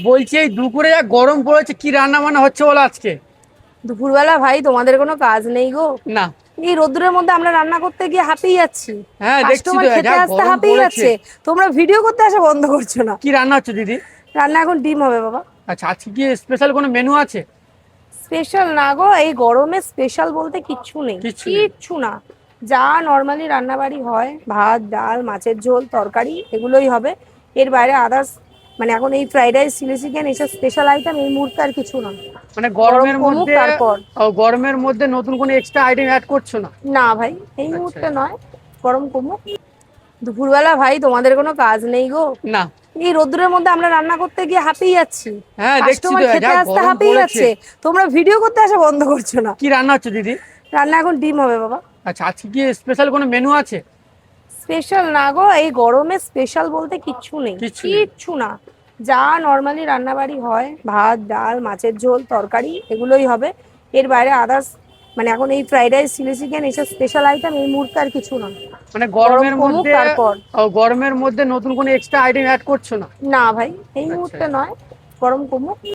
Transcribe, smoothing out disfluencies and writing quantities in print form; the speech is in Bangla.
বলছি এই দুপুরে যা গরম পড়েছে, কি রান্না বান্না হচ্ছে বলো আজকে? দুপুরবেলা ভাই তোমাদের কোনো কাজ নেই গো? না। এই রোদ্দুরের মধ্যে আমরা রান্না করতে গিয়ে হাঁপিয়ে যাচ্ছি। হ্যাঁ দেখছি কাস্টমার তো, যা খেতে আসতে গরম হাঁপিয়ে পড়েছে। যাচ্ছে, তোমরা ভিডিও করতে আসা বন্ধ করছো না। কি রান্না হচ্ছে দিদি? রান্না এখন ডিম হবে বাবা। আচ্ছা, আজকে কি স্পেশাল কোনো মেনু আছে? স্পেশাল না গো, এই গরমে স্পেশাল বলতে কিচ্ছু নেই, কিচ্ছু নেই। কিচ্ছু না। যা নর্মালি রান্না বাড়ি হয়, ভাত ডাল মাছের ঝোল তরকারি এগুলোই হবে। এর বাইরে আদার্স মানে এখন এই ফ্রাইড রাইস চিলি চিকেন এইসব স্পেশাল আইটেম এই মুহূর্তে আর কিছু না। মানে গরম গরমের কমুক মধ্যে। তারপর। গরমের মধ্যে নতুন কোনো এক্সট্রা আইটেম অ্যাড করছো না? না ভাই, এই আচ্ছা। মুহূর্তে নয়, গরম কমুক। দুপুরবেলা ভাই তোমাদের কোনো কাজ নেই গো? না। এই রোদ্দুরের মধ্যে আমরা রান্না করতে গিয়ে হাঁপিয়ে যাচ্ছি। হ্যাঁ দেখছি কাস্টমার তো, যা খেতে আসতে গরম হাঁপিয়ে পড়েছে। যাচ্ছে, তোমরা ভিডিও করতে আসা বন্ধ করছো না। কি রান্না হচ্ছে দিদি? রান্না এখন ডিম হবে বাবা। আচ্ছা, আজকে কি স্পেশাল কোনো মেনু আছে? স্পেশাল না গো, এই গরমে স্পেশাল বলতে কিচ্ছু নেই, কিচ্ছু নেই। কিচ্ছু না। যা নর্মালি রান্না বাড়ি হয়, ভাত ডাল মাছের ঝোল তরকারি এগুলোই হবে। এর বাইরে আদার্স মানে এখন এই ফ্রাইড রাইস চিলি চিকেন এইসব স্পেশাল আইটেম এই মুহূর্তে আর কিছু না। মানে গরম গরমের কমুক মধ্যে। তারপর। গরমের মধ্যে নতুন কোনো এক্সট্রা আইটেম অ্যাড করছো না? না ভাই, এই আচ্ছা। মুহূর্তে নয়, গরম কমুক।